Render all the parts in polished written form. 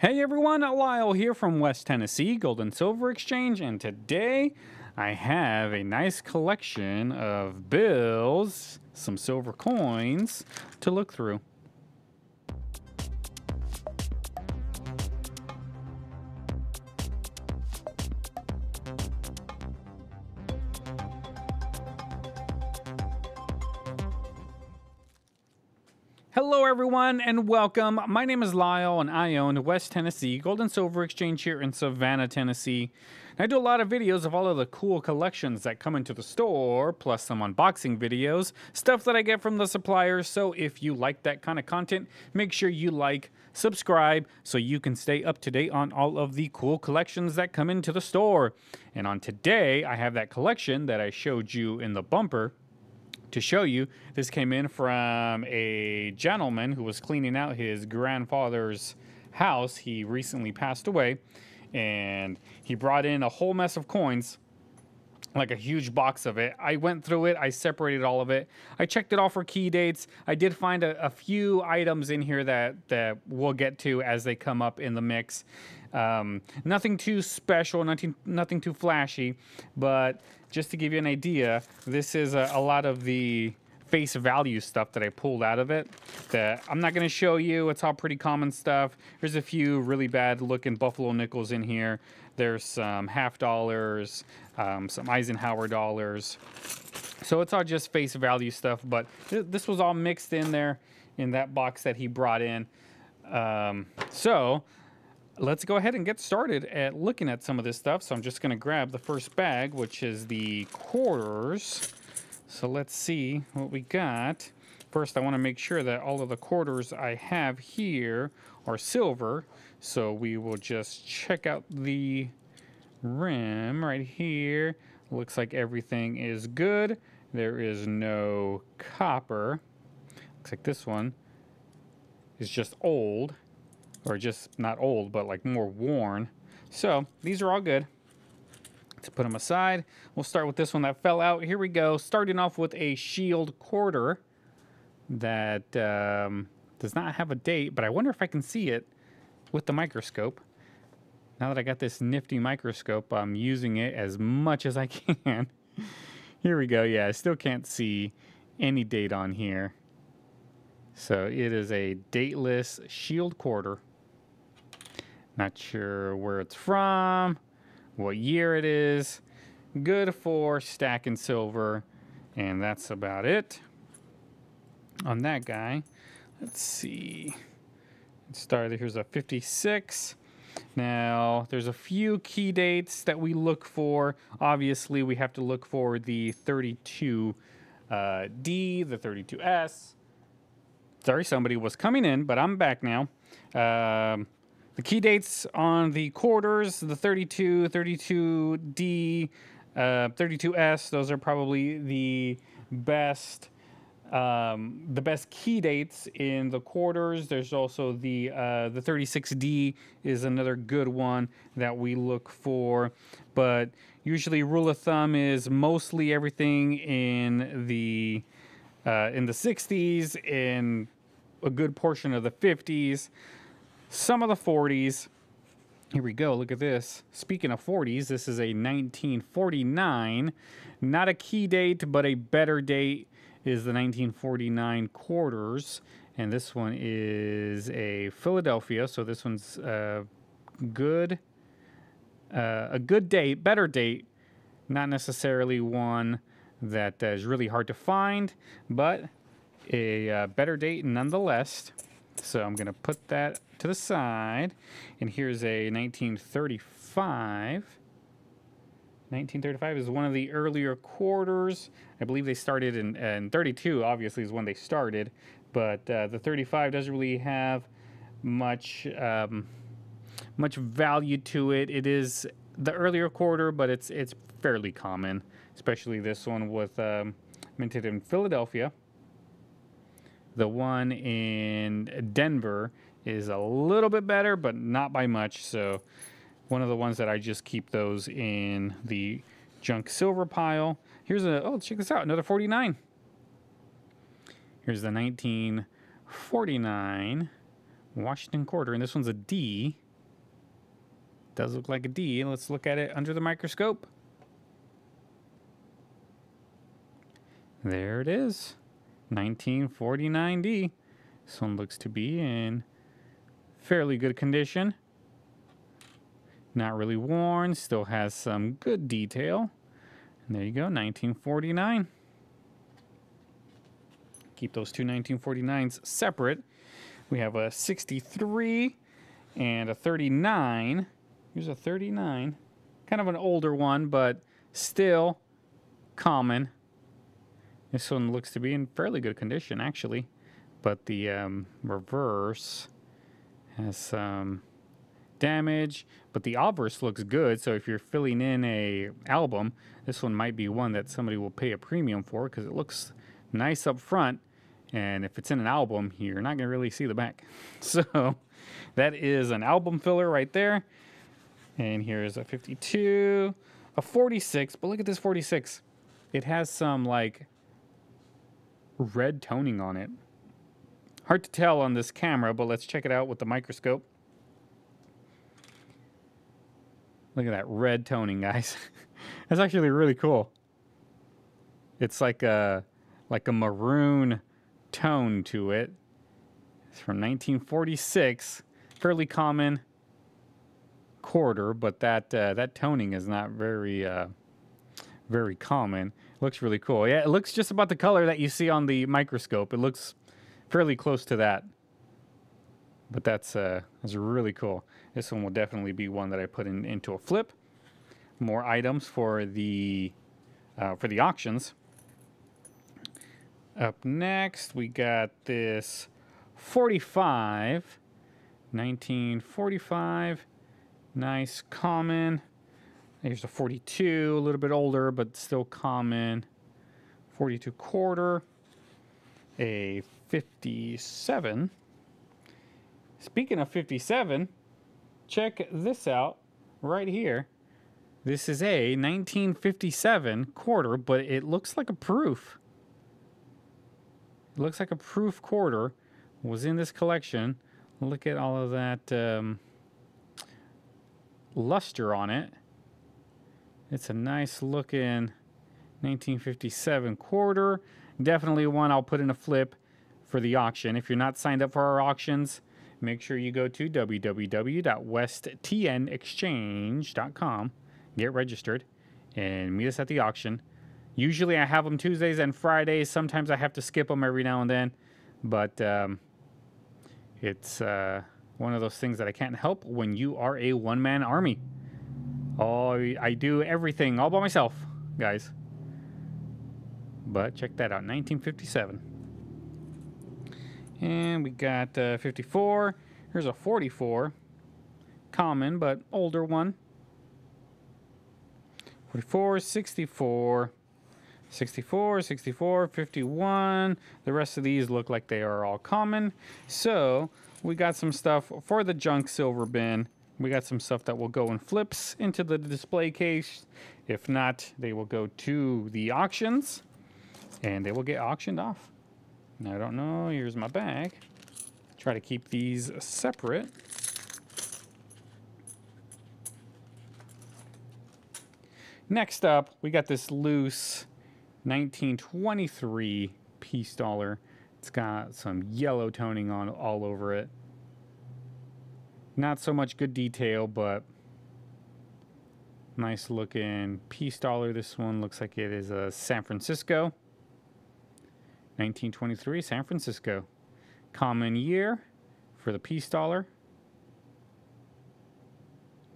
Hey everyone, Lyle here from West Tennessee Gold and Silver Exchange, and today I have a nice collection of bills, some silver coins to look through. Hello everyone and welcome. My name is Lyle and I own West Tennessee Gold and Silver Exchange here in Savannah, Tennessee. And I do a lot of videos of all of the cool collections that come into the store, plus some unboxing videos, stuff that I get from the suppliers. So if you like that kind of content, make sure you like, subscribe, so you can stay up to date on all of the cool collections that come into the store. And on today, I have that collection that I showed you in the bumper to show you. This came in from a gentleman who was cleaning out his grandfather's house. He recently passed away, and he brought in a whole mess of coins, like a huge box of it. I went through it, I separated all of it, I checked it all for key dates. I did find a few items in here that we'll get to as they come up in the mix. Nothing too special, nothing too flashy, but just to give you an idea, this is a lot of the face value stuff that I pulled out of it that I'm not going to show you. It's all pretty common stuff. There's a few really bad looking buffalo nickels in here. There's some half dollars, some Eisenhower dollars. So it's all just face value stuff, but this was all mixed in there in that box that he brought in. So let's go ahead and get started at looking at some of this stuff. So I'm just going to grab the first bag, which is the quarters. So let's see what we got. First, I want to make sure that all of the quarters I have here are silver. So we will just check out the rim right here. Looks like everything is good. There is no copper. Looks like this one is just old. Or just not old, but like more worn. So these are all good. Let's put them aside. We'll start with this one that fell out. Here we go. Starting off with a shield quarter that does not have a date, but I wonder if I can see it with the microscope. Now that I got this nifty microscope, I'm using it as much as I can. Here we go. Yeah, I still can't see any date on here. So it is a dateless shield quarter. Not sure where it's from, what year it is. Good for stacking silver, and that's about it on that guy. Let's see. Here's a 56. Now, there's a few key dates that we look for. Obviously, we have to look for the 32D, the 32S. Sorry, somebody was coming in, but I'm back now. The key dates on the quarters, the 32, 32D, 32S, those are probably the best key dates in the quarters. There's also the 36D is another good one that we look for. But usually rule of thumb is mostly everything in the 60s, in a good portion of the 50s, some of the 40s. Here we go, look at this. Speaking of 40s, this is a 1949. Not a key date, but a better date is the 1949 quarters. And this one is a Philadelphia, so this one's a good date, better date, not necessarily one that is really hard to find, but a better date nonetheless. So I'm going to put that to the side. And here's a 1935. 1935 is one of the earlier quarters. I believe they started in 32, obviously, is when they started. But the 35 doesn't really have much value to it. It is the earlier quarter, but it's fairly common, especially this one with minted in Philadelphia. The one in Denver is a little bit better, but not by much. So one of the ones that I just keep those in the junk silver pile. Here's check this out, another 49. Here's the 1949 Washington quarter, and this one's a D. Does look like a D. Let's look at it under the microscope. There it is. 1949D. This one looks to be in fairly good condition. Not really worn. Still has some good detail. And there you go, 1949. Keep those two 1949s separate. We have a 63 and a 39. Here's a 39. Kind of an older one, but still common. This one looks to be in fairly good condition, actually. But the reverse has some damage. But the obverse looks good, so if you're filling in a album, this one might be one that somebody will pay a premium for because it looks nice up front. And if it's in an album, you're not going to really see the back. So that is an album filler right there. And here's a 52, a 46. But look at this 46. It has some, like, red toning on it. Hard to tell on this camera, but let's check it out with the microscope. Look at that red toning, guys. That's actually really cool. It's like a maroon tone to it. It's from 1946. Fairly common quarter, but that toning is not very common. Looks really cool. Yeah, it looks just about the color that you see on the microscope. It looks fairly close to that. But that's really cool. This one will definitely be one that I put into a flip. More items for the auctions. Up next, we got this 45, 1945, nice common. Here's a 42, a little bit older, but still common. 42 quarter, a 57. Speaking of 57, check this out right here. This is a 1957 quarter, but it looks like a proof. It looks like a proof quarter was in this collection. Look at all of that luster on it. It's a nice looking 1957 quarter. Definitely one I'll put in a flip for the auction. If you're not signed up for our auctions, make sure you go to www.westTNexchange.com, get registered, and meet us at the auction. Usually I have them Tuesdays and Fridays. Sometimes I have to skip them every now and then, but it's one of those things that I can't help when you are a one-man army. Oh, I do everything all by myself, guys. But check that out, 1957. And we got 54. Here's a 44. Common, but older one. 44, 64, 64, 64, 51. The rest of these look like they are all common. So we got some stuff for the junk silver bin. We got some stuff that will go in flips into the display case. If not, they will go to the auctions and they will get auctioned off. Now, I don't know. Here's my bag. Try to keep these separate. Next up, we got this loose 1923 piece dollar. It's got some yellow toning on all over it. Not so much good detail, but nice looking piece dollar. This one looks like it is a San Francisco. 1923 San Francisco. Common year for the piece dollar.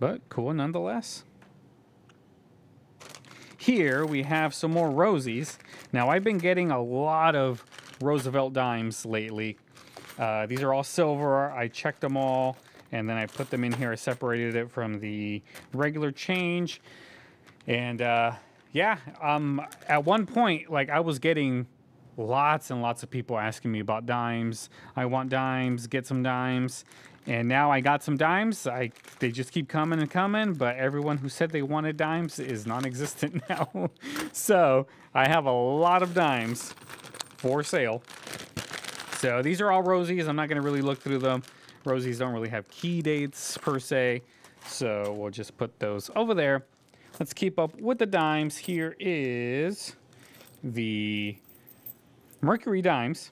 But cool nonetheless. Here we have some more Rosies. Now I've been getting a lot of Roosevelt dimes lately. These are all silver. I checked them all and then I put them in here. I separated it from the regular change. And yeah, at one point, like, I was getting lots and lots of people asking me about dimes. I want dimes, get some dimes. And now I got some dimes. They just keep coming and coming, but everyone who said they wanted dimes is non-existent now. So I have a lot of dimes for sale. So these are all Rosies. I'm not going to really look through them. Rosies don't really have key dates per se. So we'll just put those over there. Let's keep up with the dimes. Here is the Mercury dimes.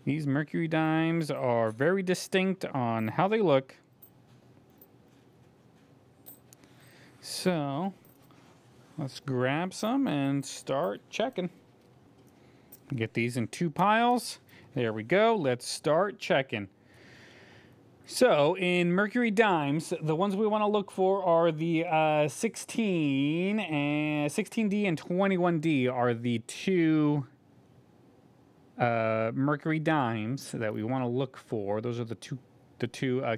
These Mercury dimes are very distinct on how they look. So let's grab some and start checking. Get these in 2 piles. There we go. Let's start checking. So in Mercury dimes, the ones we want to look for are the 16 and 16D and 21D are the 2 Mercury dimes that we want to look for. Those are the two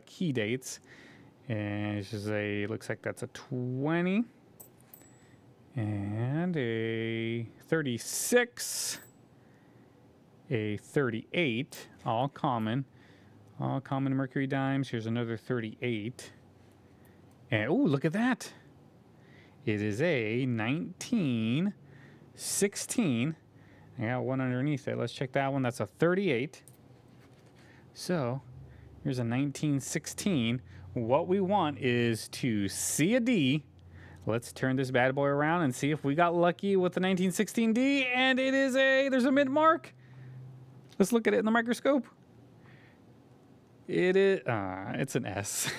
key dates. And it's just looks like that's a 20 and a 36, a 38, all common Mercury dimes. Here's another 38. And oh, look at that. It is a 1916. I got one underneath it. Let's check that one. That's a 38. So here's a 1916. What we want is to see a D. Let's turn this bad boy around and see if we got lucky with the 1916D. And it is there's a mid mark. Let's look at it in the microscope. It's an S.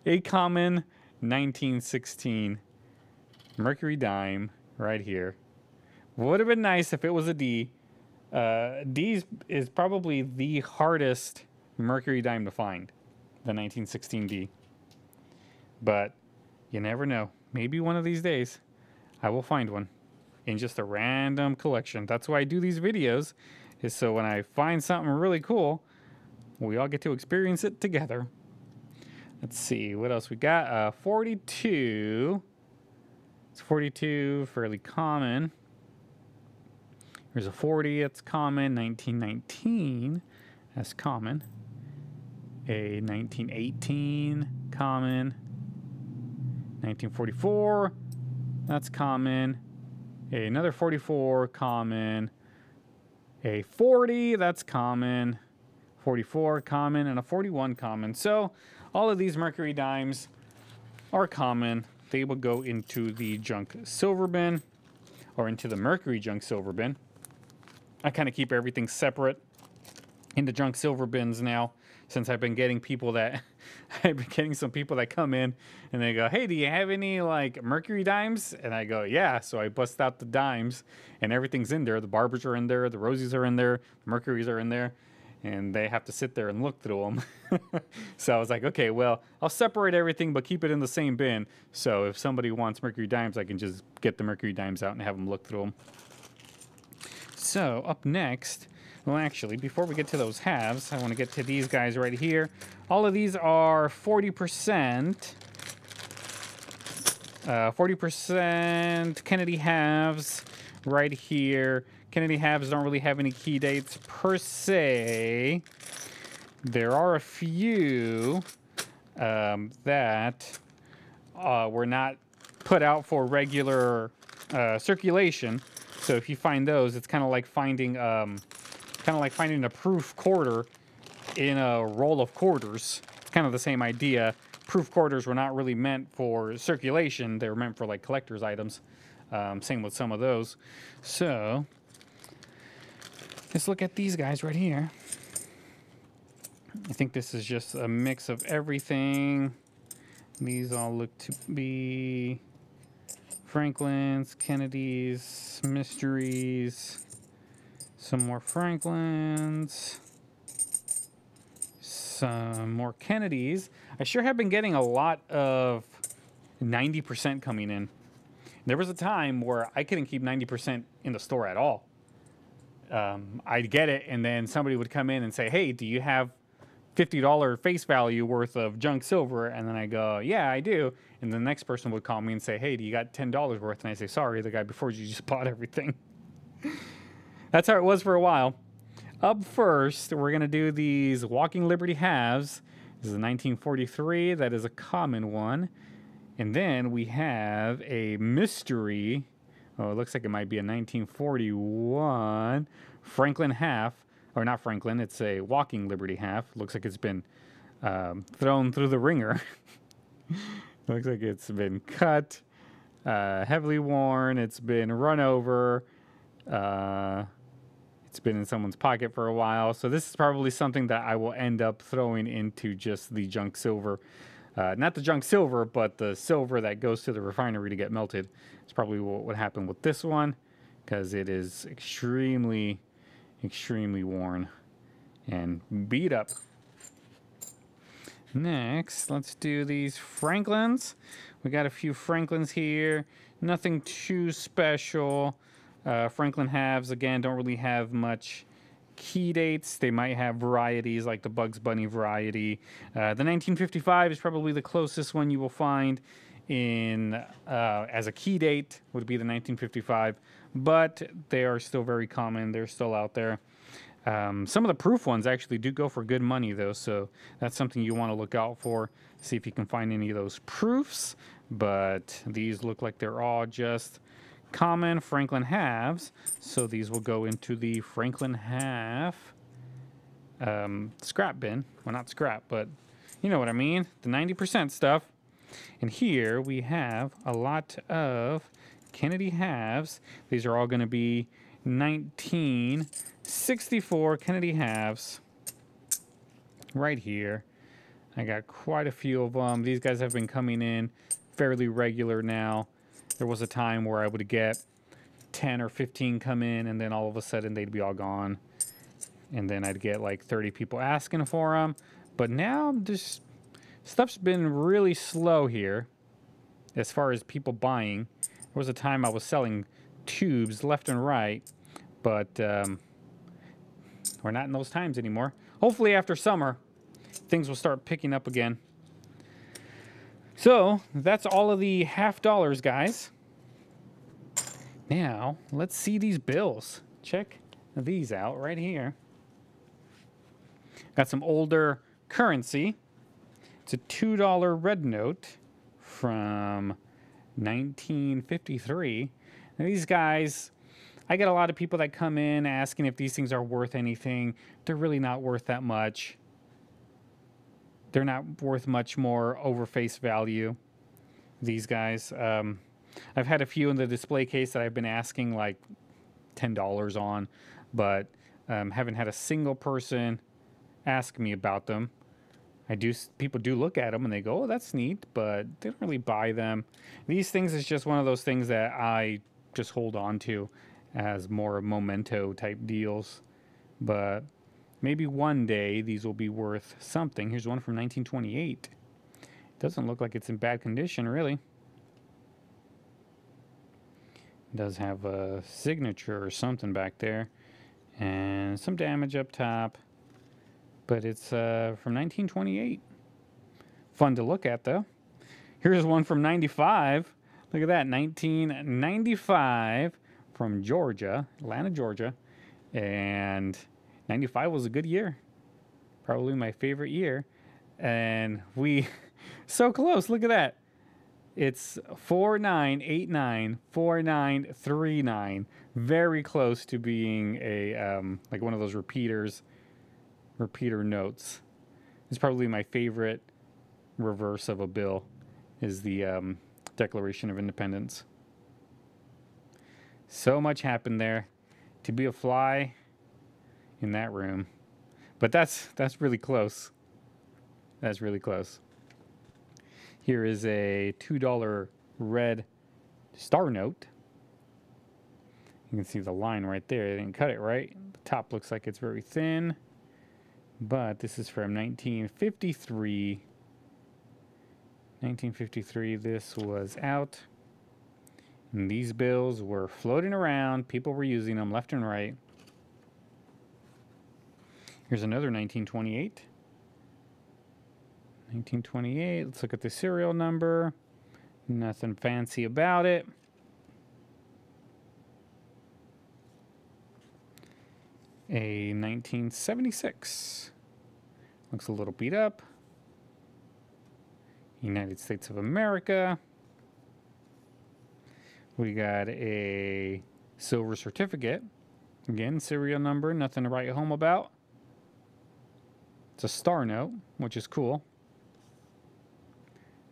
A common 1916 Mercury dime right here. Would have been nice if it was a D. D is probably the hardest Mercury dime to find, the 1916D. But you never know. Maybe one of these days I will find one in just a random collection. That's why I do these videos, is so when I find something really cool, we all get to experience it together. Let's see what else we got. 42. It's 42, fairly common. Here's a 40, it's common. 1919, that's common. A 1918, common. 1944, that's common. Another 44, common. A 40, that's common. 44, common. And a 41, common. So all of these Mercury dimes are common. They will go into the junk silver bin, or into the Mercury junk silver bin. I kind of keep everything separate into junk silver bins now, since I've been getting people that I've been getting some people that come in and they go, "Hey, do you have any like Mercury dimes?" And I go, "Yeah." So I bust out the dimes and everything's in there. The Barbers are in there, the Rosies are in there, the Mercurys are in there, and they have to sit there and look through them. So I was like, okay, well, I'll separate everything but keep it in the same bin. So if somebody wants Mercury dimes, I can just get the Mercury dimes out and have them look through them. So up next, well, actually, before we get to those halves, I want to get to these guys right here. All of these are 40%. 40% Kennedy halves right here. Kennedy halves don't really have any key dates per se. There are a few that were not put out for regular circulation. So if you find those, it's kind of like finding a proof quarter in a roll of quarters. It's kind of the same idea. Proof quarters were not really meant for circulation. They were meant for like collector's items. Same with some of those. So let's look at these guys right here. I think this is just a mix of everything. These all look to be Franklin's, Kennedy's, Mysteries, some more Franklin's, some more Kennedy's. I sure have been getting a lot of 90% coming in. There was a time where I couldn't keep 90% in the store at all. I'd get it, and then somebody would come in and say, "Hey, do you have $50 face value worth of junk silver?" And then I go, "Yeah, I do." And the next person would call me and say, "Hey, do you got $10 worth?" And I say, "Sorry, the guy before you just bought everything." That's how it was for a while. Up first, we're going to do these Walking Liberty halves. This is a 1943. That is a common one. And then we have a mystery. Oh, it looks like it might be a 1941 Franklin half. Or not Franklin, it's a Walking Liberty half. Looks like it's been thrown through the ringer. Looks like it's been cut, heavily worn. It's been run over. It's been in someone's pocket for a while. So this is probably something that I will end up throwing into just the junk silver. Not the junk silver, but the silver that goes to the refinery to get melted. It's probably what would happen with this one, because it is extremely, extremely worn and beat up. Next, let's do these Franklins. We got a few Franklins here. Nothing too special. Franklin halves, again, don't really have much key dates. They might have varieties like the Bugs Bunny variety. The 1955 is probably the closest one you will find in as a key date would be the 1955, but they are still very common. They're still out there. Some of the proof ones actually do go for good money, though, so that's something you want to look out for. See if you can find any of those proofs, but these look like they're all just common Franklin halves, so these will go into the Franklin half scrap bin. Well, not scrap, but you know what I mean, the 90% stuff. And here we have a lot of Kennedy halves. These are all going to be 1964 Kennedy halves right here. I got quite a few of them. These guys have been coming in fairly regular now. There was a time where I would get 10 or 15 come in, and then all of a sudden they'd be all gone. And then I'd get like 30 people asking for them. But now this stuff's been really slow here as far as people buying. There was a time I was selling tubes left and right, but we're not in those times anymore. Hopefully after summer, things will start picking up again. So that's all of the $50, guys. Now let's see these bills. Check these out right here. Got some older currency. It's a $2 red note from 1953. Now these guys, I get a lot of people that come in asking if these things are worth anything. They're really not worth that much. They're not worth much more over face value, these guys. I've had a few in the display case that I've been asking like $10 on, but haven't had a single person ask me about them. People do look at them and they go, oh, that's neat, but they don't really buy them. These things is just one of those things that I just hold on to as more memento type deals. But maybe one day these will be worth something. Here's one from 1928. Doesn't look like it's in bad condition, really. It does have a signature or something back there. And some damage up top. But it's from 1928. Fun to look at, though. Here's one from 95. Look at that, 1995 from Georgia, Atlanta, Georgia. And 95 was a good year. Probably my favorite year. And so close, look at that. It's 4989, 4939. Very close to being a, like one of those repeater notes. It's probably my favorite reverse of a bill is the Declaration of Independence. So much happened there to be a fly in that room. But that's really close. That's really close. Here is a $2 red star note. You can see the line right there. They didn't cut it right. The top looks like it's very thin. But this is from 1953. 1953, this was out. And these bills were floating around. People were using them left and right. Here's another 1928. 1928, let's look at the serial number. Nothing fancy about it. A 1976. Looks a little beat up. United States of America. We got a silver certificate. Again, serial number, nothing to write home about. It's a star note, which is cool.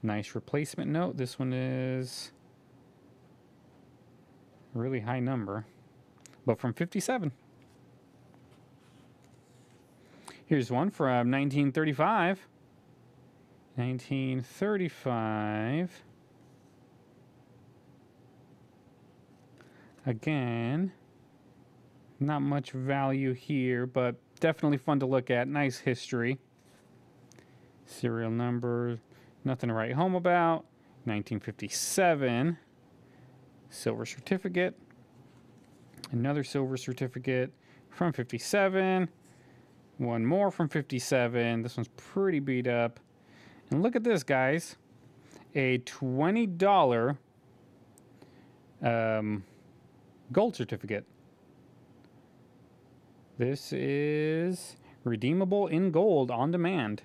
Nice replacement note. This one is a really high number, but from 57. Here's one from 1935. 1935. Again, not much value here, but definitely fun to look at. Nice history. Serial number, nothing to write home about. 1957. Silver certificate. Another silver certificate from 57. One more from 57. This one's pretty beat up. And look at this, guys. A $20 gold certificate. This is redeemable in gold on demand.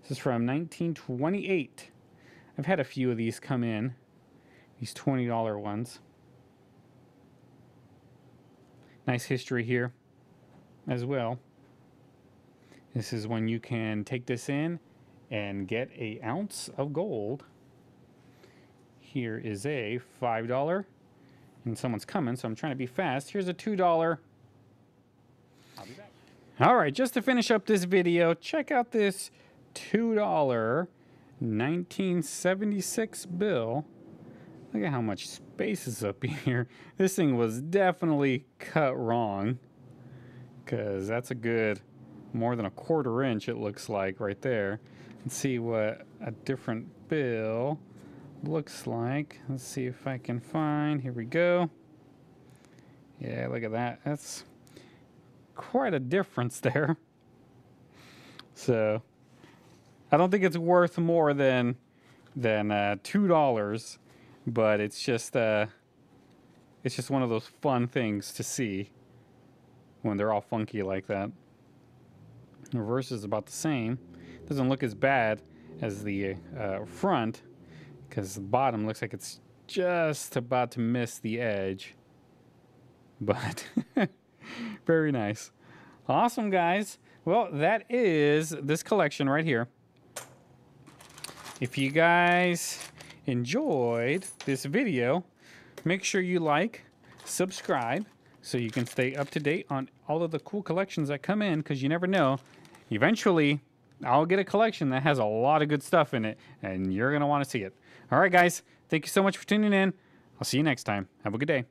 This is from 1928. I've had a few of these come in. These $20 ones. Nice history here as well. This is when you can take this in and get an ounce of gold. Here is a $5. And someone's coming, so I'm trying to be fast. Here's a $2. I'll be back. All right, just to finish up this video, check out this $2 1976 bill. Look at how much space is up here. This thing was definitely cut wrong, because that's a good more than a quarter inch, it looks like, right there. Let's see what a different bill looks like. Let's see if I can find. Here we go. Yeah, look at that. That's quite a difference there. So I don't think it's worth more than $2, but it's just one of those fun things to see when they're all funky like that. The reverse is about the same. Doesn't look as bad as the front, because the bottom looks like it's just about to miss the edge. But very nice. Awesome, guys. Well, that is this collection right here. If you guys enjoyed this video, make sure you like, subscribe, so you can stay up to date on all of the cool collections that come in, because you never know. Eventually, I'll get a collection that has a lot of good stuff in it, and you're going to want to see it. All right, guys. Thank you so much for tuning in. I'll see you next time. Have a good day.